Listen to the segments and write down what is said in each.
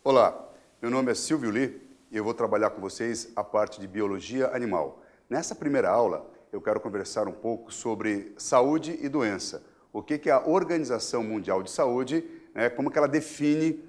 Olá, meu nome é Silvio Lee e eu vou trabalhar com vocês a parte de biologia animal. Nessa primeira aula, eu quero conversar um pouco sobre saúde e doença. O que é a Organização Mundial de Saúde, como que ela define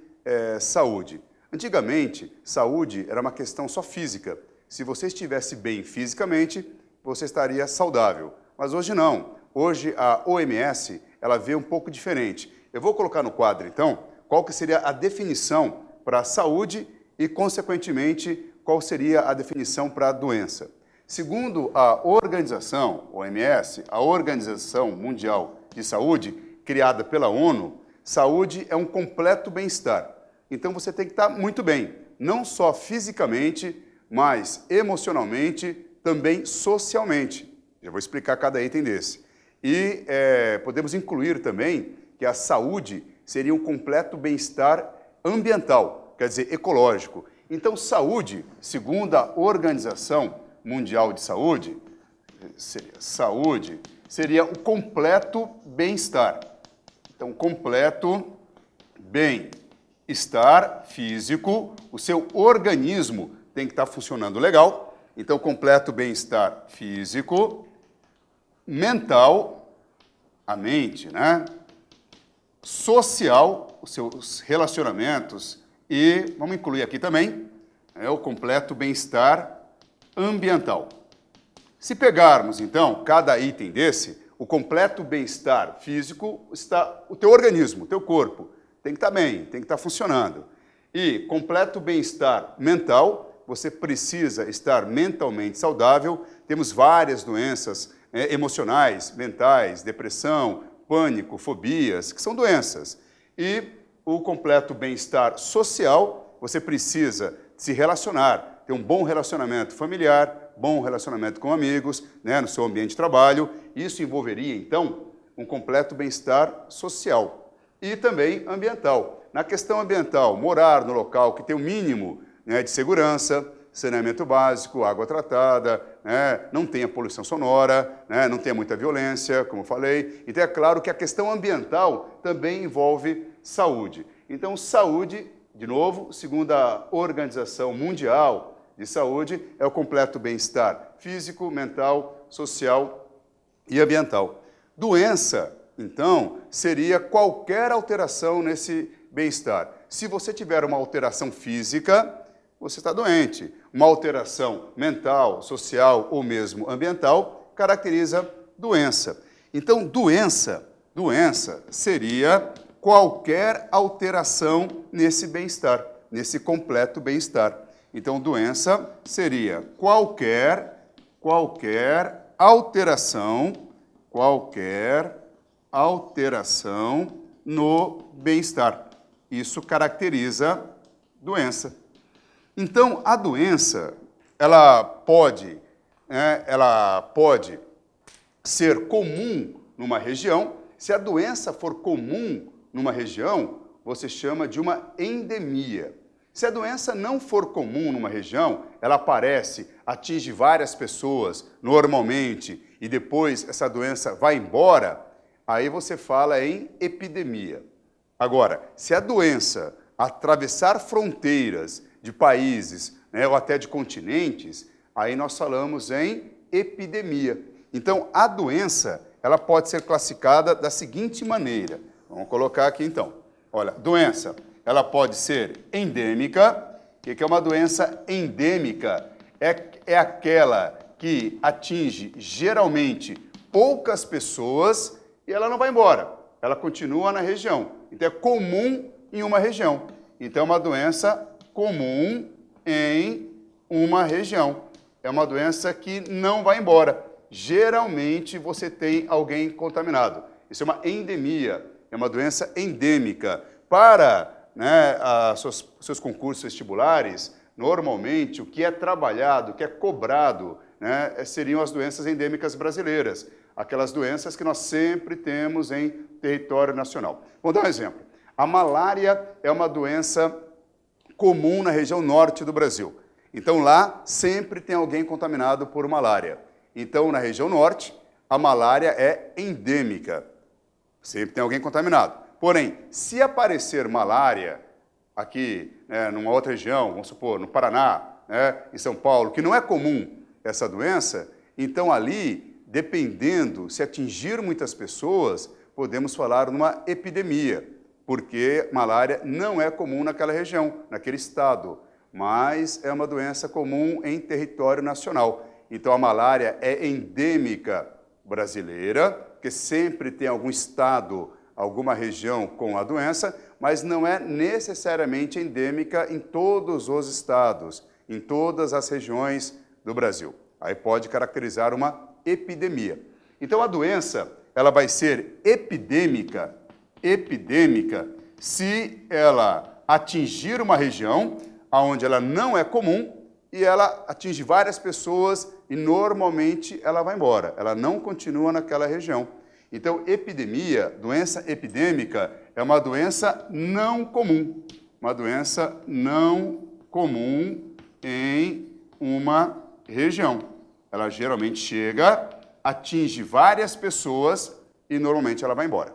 saúde. Antigamente, saúde era uma questão só física. Se você estivesse bem fisicamente, você estaria saudável. Mas hoje não. Hoje a OMS, ela vê um pouco diferente. Eu vou colocar no quadro, então, qual que seria a definição para a saúde e, consequentemente, qual seria a definição para a doença. Segundo a organização, OMS, a Organização Mundial de Saúde, criada pela ONU, saúde é um completo bem-estar. Então você tem que estar muito bem, não só fisicamente, mas emocionalmente, também socialmente. Já vou explicar cada item desse. E podemos incluir também que a saúde seria um completo bem-estar ambiental, quer dizer, ecológico. Então, saúde, segundo a Organização Mundial de Saúde, seria o completo bem-estar. Então, completo bem-estar físico, o seu organismo tem que estar funcionando legal. Então, completo bem-estar físico, mental, a mente, né? Social, os seus relacionamentos e, vamos incluir aqui também, o completo bem-estar ambiental. Se pegarmos, então, cada item desse, o completo bem-estar físico está o teu organismo, o teu corpo, tem que estar bem, tem que estar funcionando. E completo bem-estar mental, você precisa estar mentalmente saudável. Temos várias doenças emocionais, mentais, depressão, pânico, fobias, que são doenças. E o completo bem-estar social, você precisa se relacionar, ter um bom relacionamento familiar, bom relacionamento com amigos, no seu ambiente de trabalho. Isso envolveria, então, um completo bem-estar social e também ambiental. Na questão ambiental, morar no local que tem o mínimo de segurança, saneamento básico, água tratada, não tenha poluição sonora, não tenha muita violência, como falei. Então, é claro que a questão ambiental também envolve saúde. Então, saúde, de novo, segundo a Organização Mundial de Saúde, é o completo bem-estar físico, mental, social e ambiental. Doença, então, seria qualquer alteração nesse bem-estar. Se você tiver uma alteração física, você está doente. Uma alteração mental, social ou mesmo ambiental caracteriza doença. Então, doença seria qualquer alteração nesse bem-estar, nesse completo bem-estar. Então, doença seria qualquer alteração no bem-estar. Isso caracteriza doença. Então, a doença, ela pode ser comum numa região. Se a doença for comum numa região, você chama de uma endemia. Se a doença não for comum numa região, ela aparece, atinge várias pessoas normalmente e depois essa doença vai embora, aí você fala em epidemia. Agora, se a doença atravessar fronteiras de países, ou até de continentes, aí nós falamos em epidemia. Então, a doença, ela pode ser classificada da seguinte maneira. Vamos colocar aqui, então. Olha, doença, ela pode ser endêmica. O que é uma doença endêmica? É aquela que atinge, geralmente, poucas pessoas e ela não vai embora. Ela continua na região. Então, é comum em uma região. Então, é uma doença comum em uma região. É uma doença que não vai embora. Geralmente, você tem alguém contaminado. Isso é uma endemia, é uma doença endêmica. Para seus concursos vestibulares, normalmente, o que é trabalhado, o que é cobrado, seriam as doenças endêmicas brasileiras. Aquelas doenças que nós sempre temos em território nacional. Vou dar um exemplo. A malária é uma doença comum na região norte do Brasil. Então, lá sempre tem alguém contaminado por malária. Então, na região norte, a malária é endêmica. Sempre tem alguém contaminado. Porém, se aparecer malária aqui, né, numa outra região, vamos supor, no Paraná, né, em São Paulo, que não é comum essa doença, então ali, dependendo, se atingir muitas pessoas, podemos falar numa epidemia, porque malária não é comum naquela região, naquele estado, mas é uma doença comum em território nacional. Então a malária é endêmica brasileira, porque sempre tem algum estado, alguma região com a doença, mas não é necessariamente endêmica em todos os estados, em todas as regiões do Brasil. Aí pode caracterizar uma epidemia. Então a doença, ela vai ser epidêmica se ela atingir uma região onde ela não é comum e ela atinge várias pessoas e normalmente ela vai embora, ela não continua naquela região. Então, epidemia, doença epidêmica, é uma doença não comum, uma doença não comum em uma região. Ela geralmente chega, atinge várias pessoas e normalmente ela vai embora.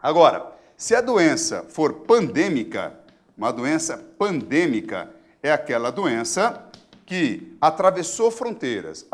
Agora, se a doença for pandêmica, uma doença pandêmica é aquela doença que atravessou fronteiras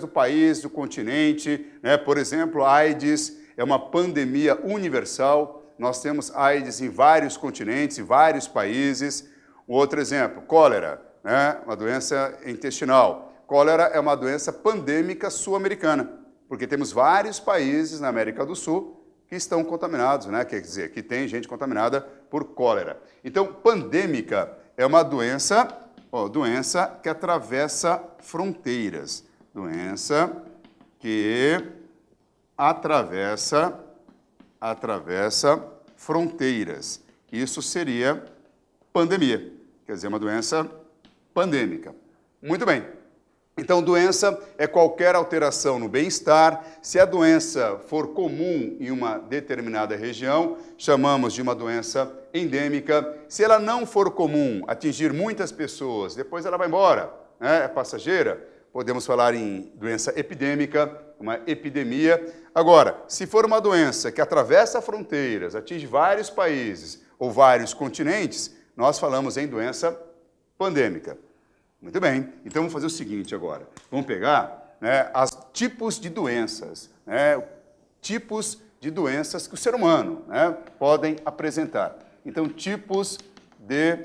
do país, do continente, né? Por exemplo, a AIDS é uma pandemia universal, nós temos AIDS em vários continentes, em vários países. Um outro exemplo, cólera, né? Uma doença intestinal. Cólera é uma doença pandêmica sul-americana, porque temos vários países na América do Sul que estão contaminados, né? Quer dizer, que tem gente contaminada por cólera. Então, pandêmica é uma doença que atravessa fronteiras. Doença que atravessa fronteiras. Isso seria pandemia, quer dizer, uma doença pandêmica. Muito bem. Então, doença é qualquer alteração no bem-estar. Se a doença for comum em uma determinada região, chamamos de uma doença endêmica. Se ela não for comum, atingir muitas pessoas, depois ela vai embora, né? É passageira, podemos falar em doença epidêmica, uma epidemia. Agora, se for uma doença que atravessa fronteiras, atinge vários países ou vários continentes, nós falamos em doença pandêmica. Muito bem, então vamos fazer o seguinte agora. Vamos pegar, né, os tipos de doenças, né, tipos de doenças que o ser humano, né, podem apresentar. Então, tipos de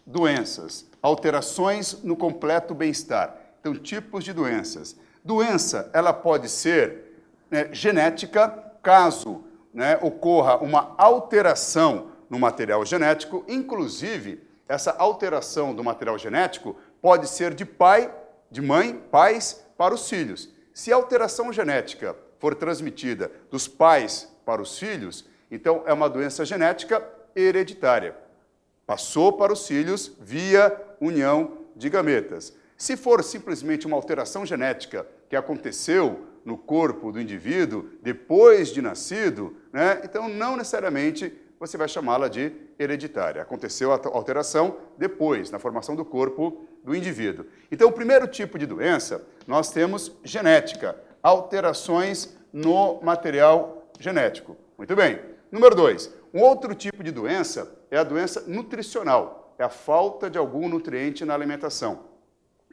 doenças, alterações no completo bem-estar. Então, tipos de doenças. Doença, ela pode ser, né, genética, caso, né, ocorra uma alteração no material genético, inclusive, essa alteração do material genético pode ser de pai, de mãe, pais para os filhos. Se a alteração genética for transmitida dos pais para os filhos, então é uma doença genética hereditária. Passou para os filhos via união de gametas. Se for simplesmente uma alteração genética que aconteceu no corpo do indivíduo depois de nascido, né, então não necessariamente você vai chamá-la de hereditária. Aconteceu a alteração depois, na formação do corpo do indivíduo. Então, o primeiro tipo de doença, nós temos genética, alterações no material genético. Muito bem. Número 2, um outro tipo de doença é a doença nutricional, é a falta de algum nutriente na alimentação.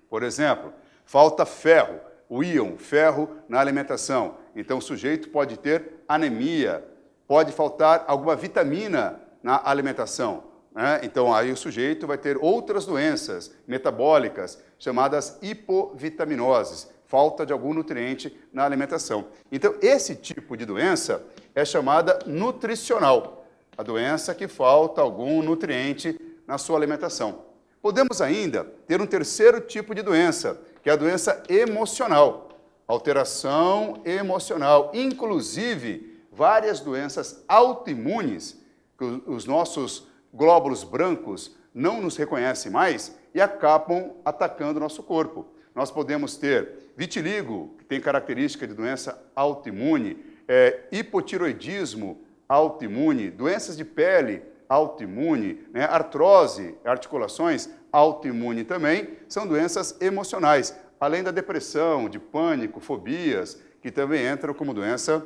Por exemplo, falta ferro, o íon, ferro na alimentação. Então, o sujeito pode ter anemia, pode faltar alguma vitamina na alimentação, né? Então, aí o sujeito vai ter outras doenças metabólicas, chamadas hipovitaminoses, falta de algum nutriente na alimentação. Então, esse tipo de doença é chamada nutricional, a doença que falta algum nutriente na sua alimentação. Podemos ainda ter um terceiro tipo de doença, que é a doença emocional, alteração emocional, inclusive várias doenças autoimunes, que os nossos glóbulos brancos não nos reconhecem mais e acabam atacando o nosso corpo. Nós podemos ter vitiligo, que tem característica de doença autoimune, hipotiroidismo autoimune, doenças de pele autoimune, né, artrose, articulações autoimune também, são doenças emocionais, além da depressão, de pânico, fobias, que também entram como doença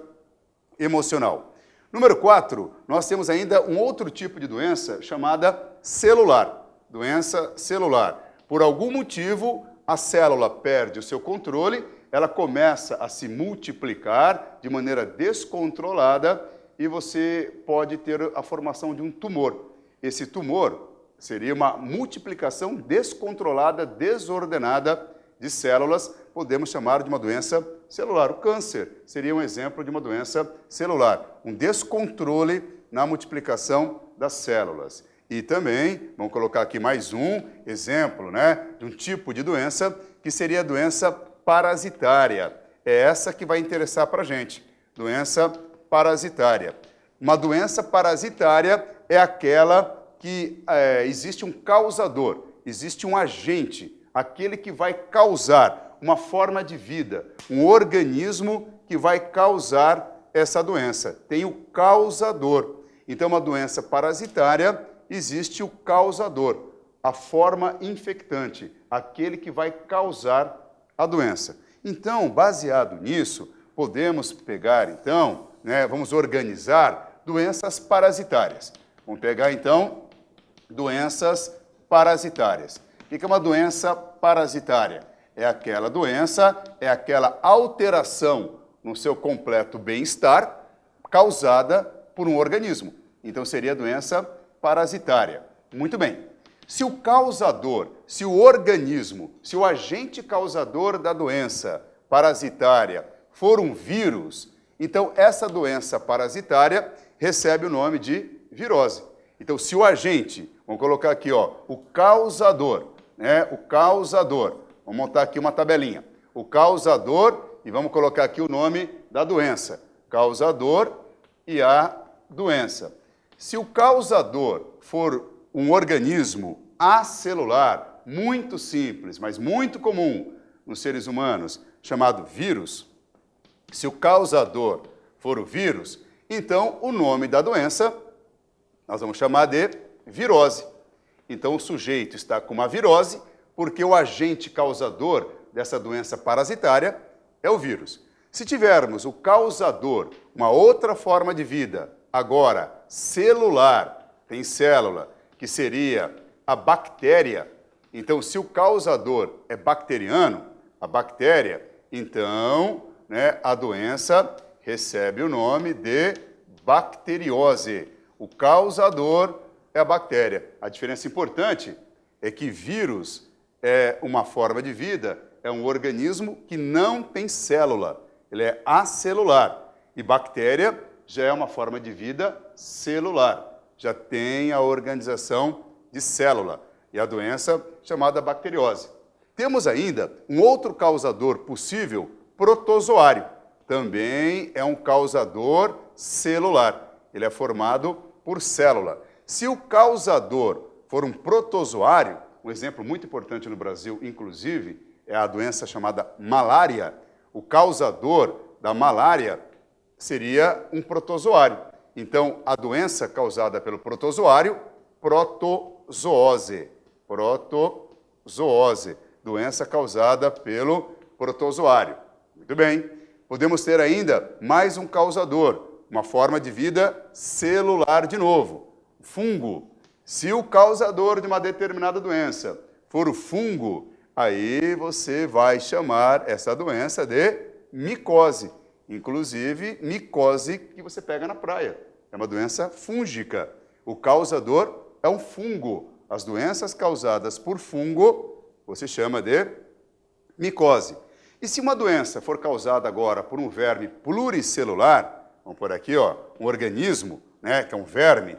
emocional. Número 4, nós temos ainda um outro tipo de doença chamada celular. Doença celular. Por algum motivo, a célula perde o seu controle, ela começa a se multiplicar de maneira descontrolada e você pode ter a formação de um tumor. Esse tumor seria uma multiplicação descontrolada, desordenada de células, podemos chamar de uma doença celular. O câncer seria um exemplo de uma doença celular, um descontrole na multiplicação das células. E também, vamos colocar aqui mais um exemplo, de um tipo de doença, que seria a doença parasitária. É essa que vai interessar para a gente, doença parasitária. Uma doença parasitária é aquela que existe um causador, existe um agente, aquele que vai causar uma forma de vida, um organismo que vai causar essa doença. Tem o causador. Então, uma doença parasitária, existe o causador, a forma infectante, aquele que vai causar a doença. Então, baseado nisso, podemos pegar, então, vamos organizar doenças parasitárias. Vamos pegar, então, doenças parasitárias. O que é uma doença parasitária? É aquela doença, é aquela alteração no seu completo bem-estar causada por um organismo. Então, seria a doença parasitária. Muito bem. Se o causador, se o organismo, se o agente causador da doença parasitária for um vírus, então essa doença parasitária recebe o nome de virose. Então, se o agente, vamos colocar aqui, o causador, o causador, vamos montar aqui uma tabelinha. O causador, e vamos colocar aqui o nome da doença. Causador e a doença. Se o causador for um organismo acelular, muito simples, mas muito comum nos seres humanos, chamado vírus, se o causador for o vírus, então o nome da doença nós vamos chamar de virose. Então o sujeito está com uma virose porque o agente causador dessa doença parasitária é o vírus. Se tivermos o causador, uma outra forma de vida, agora celular, tem célula, que seria a bactéria. Então, se o causador é bacteriano, a bactéria, então a doença recebe o nome de bacteriose. O causador é a bactéria. A diferença importante é que vírus é uma forma de vida, é um organismo que não tem célula, ele é acelular. E bactéria já é uma forma de vida celular, já tem a organização de célula, e a doença chamada bacteriose. Temos ainda um outro causador possível, protozoário. Também é um causador celular. Ele é formado por célula. Se o causador for um protozoário, um exemplo muito importante no Brasil, inclusive, é a doença chamada malária. O causador da malária seria um protozoário. Então, a doença causada pelo protozoário, protozoose. Protozoose, doença causada pelo protozoário. Muito bem. Podemos ter ainda mais um causador, uma forma de vida celular de novo, fungo. Se o causador de uma determinada doença for o fungo, aí você vai chamar essa doença de micose. Inclusive, micose que você pega na praia. É uma doença fúngica. O causador é um fungo. As doenças causadas por fungo, você chama de micose. E se uma doença for causada agora por um verme pluricelular, vamos por aqui, um organismo, que é um verme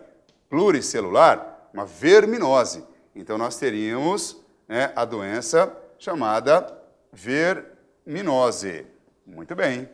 pluricelular, uma verminose. Então, nós teríamos a doença chamada verminose. Muito bem.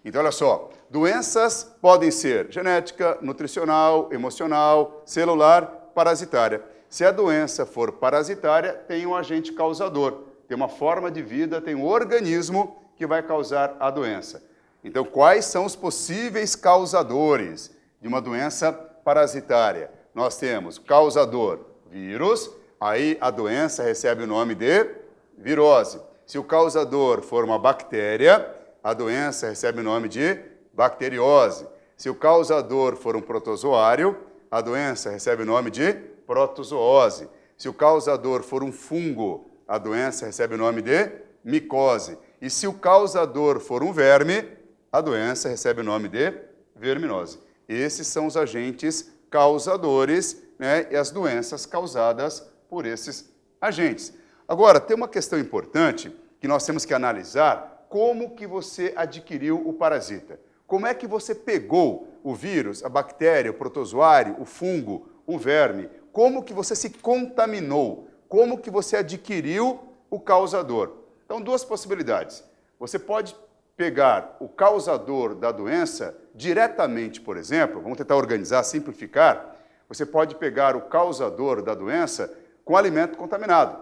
Então, olha só, doenças podem ser genética, nutricional, emocional, celular, parasitária. Se a doença for parasitária, tem um agente causador, tem uma forma de vida, tem um organismo que vai causar a doença. Então, quais são os possíveis causadores de uma doença parasitária? Nós temos causador, vírus, aí a doença recebe o nome de virose. Se o causador for uma bactéria, a doença recebe o nome de bacteriose. Se o causador for um protozoário, a doença recebe o nome de protozoose. Se o causador for um fungo, a doença recebe o nome de micose. E se o causador for um verme, a doença recebe o nome de verminose. Esses são os agentes causadores, né, e as doenças causadas por esses agentes. Agora, tem uma questão importante que nós temos que analisar: como que você adquiriu o parasita? Como é que você pegou o vírus, a bactéria, o protozoário, o fungo, o verme? Como que você se contaminou? Como que você adquiriu o causador? Então, duas possibilidades. Você pode pegar o causador da doença diretamente, por exemplo, vamos tentar organizar, simplificar. Você pode pegar o causador da doença com alimento contaminado,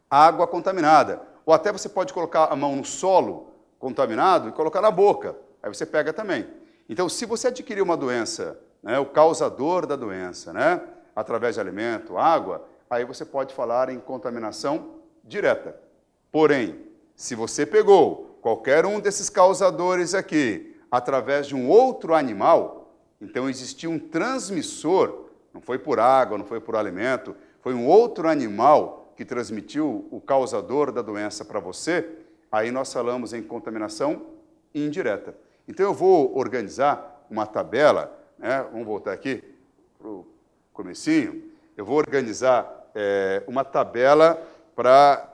água contaminada, ou até você pode colocar a mão no solo contaminado e colocar na boca, aí você pega também. Então, se você adquirir uma doença, né, o causador da doença, né, através de alimento, água, aí você pode falar em contaminação direta. Porém, se você pegou qualquer um desses causadores aqui através de um outro animal, então existiu um transmissor, não foi por água, não foi por alimento, foi um outro animal que transmitiu o causador da doença para você, aí nós falamos em contaminação indireta. Então eu vou organizar uma tabela, né? Vamos voltar aqui para o comecinho, eu vou organizar uma tabela para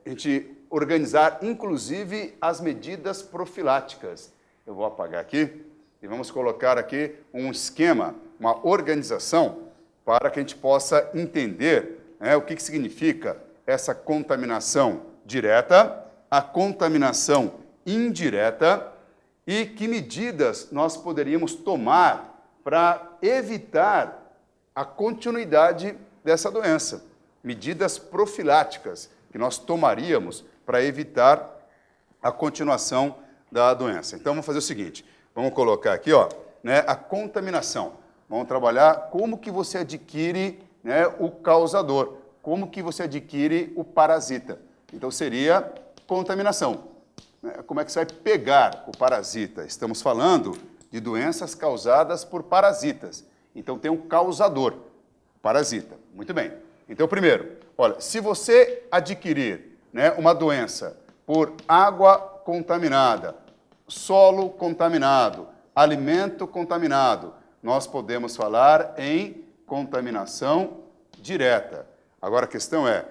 a gente organizar, inclusive, as medidas profiláticas. Eu vou apagar aqui e vamos colocar aqui um esquema, uma organização, para que a gente possa entender, né, o que significa essa contaminação direta, a contaminação indireta e que medidas nós poderíamos tomar para evitar a continuidade dessa doença. Medidas profiláticas que nós tomaríamos para evitar a continuação da doença. Então, vamos fazer o seguinte, vamos colocar aqui, ó, né, a contaminação. Vamos trabalhar como que você adquire, né, o causador, como que você adquire o parasita. Então, seria contaminação. Como é que você vai pegar o parasita? Estamos falando de doenças causadas por parasitas. Então, tem um causador, parasita. Muito bem. Então, primeiro, olha, se você adquirir, né, uma doença por água contaminada, solo contaminado, alimento contaminado, nós podemos falar em contaminação direta. Agora, a questão é,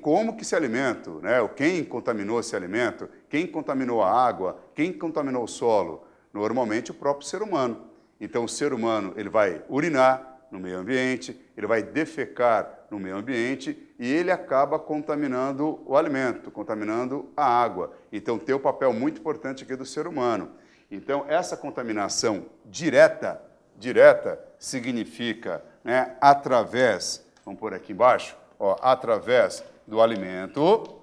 como que esse alimento, né, quem contaminou esse alimento, quem contaminou a água, quem contaminou o solo? Normalmente, o próprio ser humano. Então, o ser humano ele vai urinar no meio ambiente, ele vai defecar no meio ambiente e ele acaba contaminando o alimento, contaminando a água. Então, tem um papel muito importante aqui do ser humano. Então, essa contaminação direta significa, né, através, vamos pôr aqui embaixo, ó, através do alimento,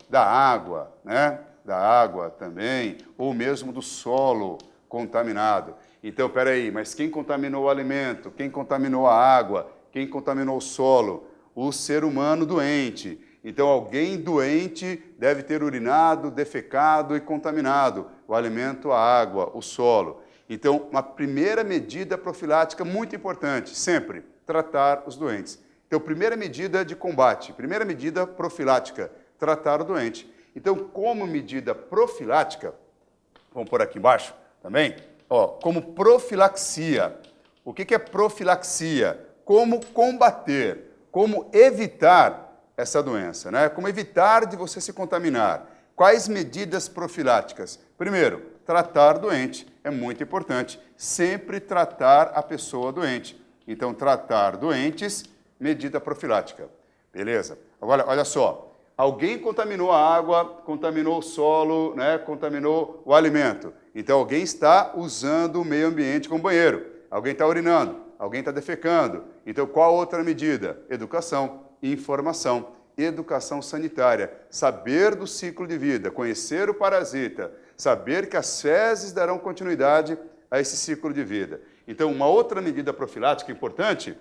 da água, né, da água também, ou mesmo do solo contaminado. Então, espera aí, mas quem contaminou o alimento? Quem contaminou a água? Quem contaminou o solo? O ser humano doente. Então, alguém doente deve ter urinado, defecado e contaminado o alimento, a água, o solo. Então, uma primeira medida profilática muito importante, sempre, tratar os doentes. Então, primeira medida de combate, primeira medida profilática, tratar o doente. Então, como medida profilática, vamos pôr aqui embaixo também, ó, como profilaxia. O que é profilaxia? Como combater, como evitar essa doença, né? Como evitar de você se contaminar. Quais medidas profiláticas? Primeiro, tratar o doente. É muito importante. Sempre tratar a pessoa doente. Então, tratar doentes, medida profilática. Beleza? Agora, olha só. Alguém contaminou a água, contaminou o solo, né? Contaminou o alimento. Então, alguém está usando o meio ambiente como banheiro. Alguém está urinando. Alguém está defecando. Então, qual outra medida? Educação, informação, educação sanitária. Saber do ciclo de vida, conhecer o parasita, saber que as fezes darão continuidade a esse ciclo de vida. Então, uma outra medida profilática importante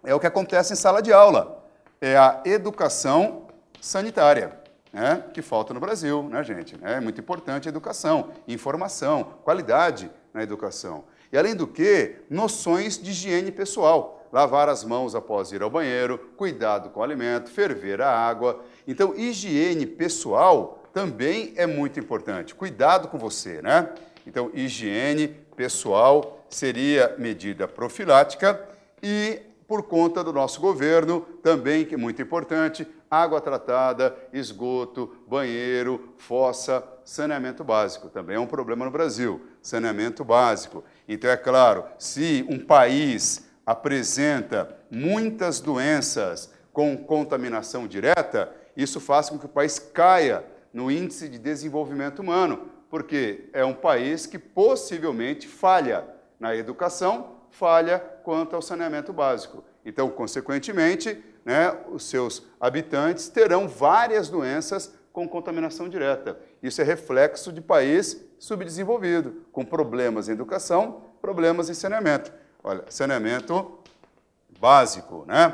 é o que acontece em sala de aula. É a educação sanitária, né, que falta no Brasil, né, gente? É muito importante a educação, informação, qualidade na educação. E, além do que, noções de higiene pessoal. Lavar as mãos após ir ao banheiro, cuidado com o alimento, ferver a água. Então, higiene pessoal também é muito importante. Cuidado com você, né? Então, higiene pessoal seria medida profilática e, por conta do nosso governo, também, que é muito importante, água tratada, esgoto, banheiro, fossa, saneamento básico. Também é um problema no Brasil, saneamento básico. Então, é claro, se um país apresenta muitas doenças com contaminação direta, isso faz com que o país caia no índice de desenvolvimento humano, porque é um país que possivelmente falha na educação, falha quanto ao saneamento básico. Então, consequentemente, né, os seus habitantes terão várias doenças com contaminação direta. Isso é reflexo de país subdesenvolvido, com problemas em educação, problemas em saneamento. Olha, saneamento básico, né?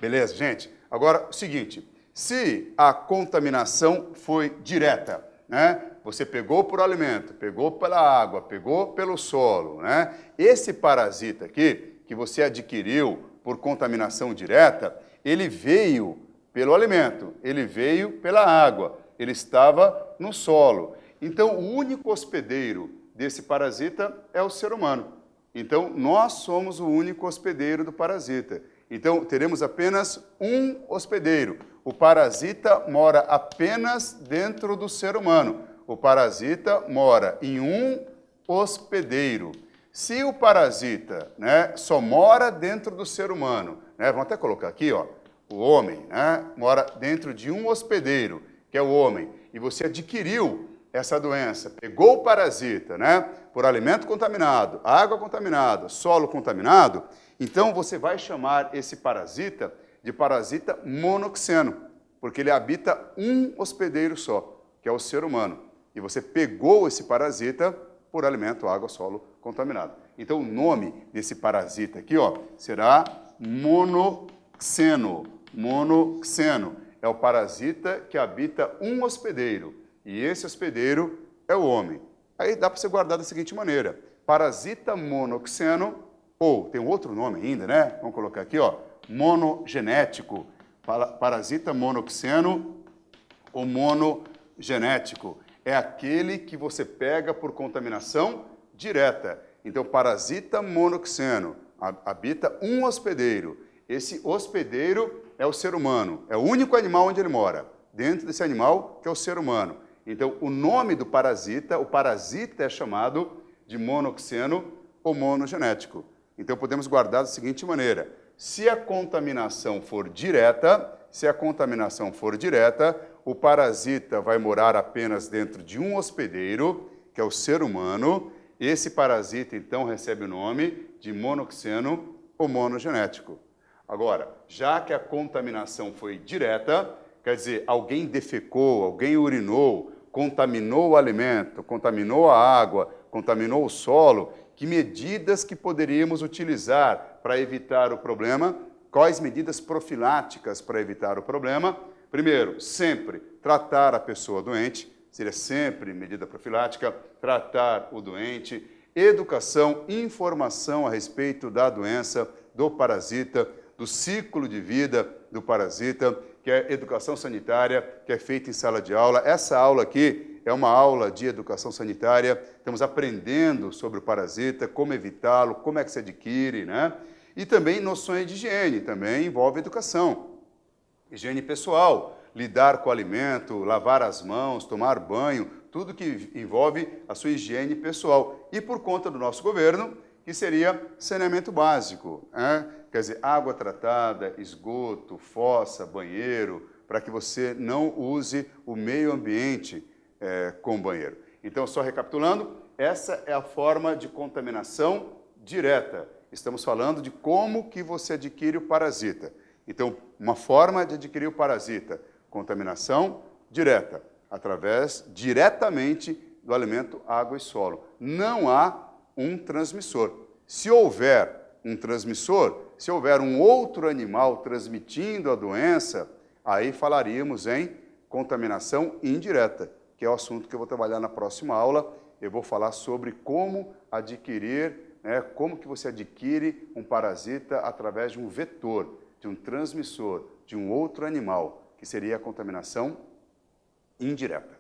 Beleza, gente? Agora, o seguinte, se a contaminação foi direta, né? Você pegou por alimento, pegou pela água, pegou pelo solo, né? Esse parasita aqui, que você adquiriu por contaminação direta, ele veio pelo alimento, ele veio pela água, ele estava no solo. Então, o único hospedeiro desse parasita é o ser humano. Então, nós somos o único hospedeiro do parasita. Então, teremos apenas um hospedeiro. O parasita mora apenas dentro do ser humano. O parasita mora em um hospedeiro. Se o parasita, né, só mora dentro do ser humano, né, vamos até colocar aqui, ó, o homem, né, mora dentro de um hospedeiro, que é o homem, e você adquiriu essa doença, pegou o parasita, né, por alimento contaminado, água contaminada, solo contaminado, então você vai chamar esse parasita de parasita monoxeno, porque ele habita um hospedeiro só, que é o ser humano. E você pegou esse parasita por alimento, água, solo contaminado. Então, o nome desse parasita aqui, ó, será monoxeno. Monoxeno é o parasita que habita um hospedeiro. E esse hospedeiro é o homem. Aí dá para você guardar da seguinte maneira. Parasita monoxeno, ou tem um outro nome ainda, né? Vamos colocar aqui, ó, monogenético. Parasita monoxeno ou monogenético. É aquele que você pega por contaminação direta. Então, parasita monoxeno habita um hospedeiro. Esse hospedeiro é o ser humano. É o único animal onde ele mora. Dentro desse animal, que é o ser humano. Então, o nome do parasita, o parasita é chamado de monoxeno ou monogenético. Então, podemos guardar da seguinte maneira. Se a contaminação for direta, o parasita vai morar apenas dentro de um hospedeiro, que é o ser humano. Esse parasita, então, recebe o nome de monoxeno ou monogenético. Agora, já que a contaminação foi direta, quer dizer, alguém defecou, alguém urinou, contaminou o alimento, contaminou a água, contaminou o solo, que medidas que poderíamos utilizar para evitar o problema? Quais medidas profiláticas para evitar o problema? Primeiro, sempre tratar a pessoa doente, seria sempre medida profilática, tratar o doente, educação, informação a respeito da doença, do parasita, do ciclo de vida do parasita, que é educação sanitária, que é feita em sala de aula. Essa aula aqui é uma aula de educação sanitária, estamos aprendendo sobre o parasita, como evitá-lo, como é que se adquire, né? E também noções de higiene, também envolve educação. Higiene pessoal, lidar com o alimento, lavar as mãos, tomar banho, tudo que envolve a sua higiene pessoal. E por conta do nosso governo, que seria saneamento básico, né? Quer dizer, água tratada, esgoto, fossa, banheiro, para que você não use o meio ambiente com banheiro. Então, só recapitulando, essa é a forma de contaminação direta. Estamos falando de como que você adquire o parasita. Então, uma forma de adquirir o parasita, contaminação direta, diretamente do alimento, água e solo. Não há um transmissor. Se houver um transmissor, se houver um outro animal transmitindo a doença, aí falaríamos em contaminação indireta, que é o assunto que eu vou trabalhar na próxima aula. Eu vou falar sobre como adquirir, como que você adquire um parasita através de um vetor, de um transmissor, de um outro animal, que seria a contaminação indireta.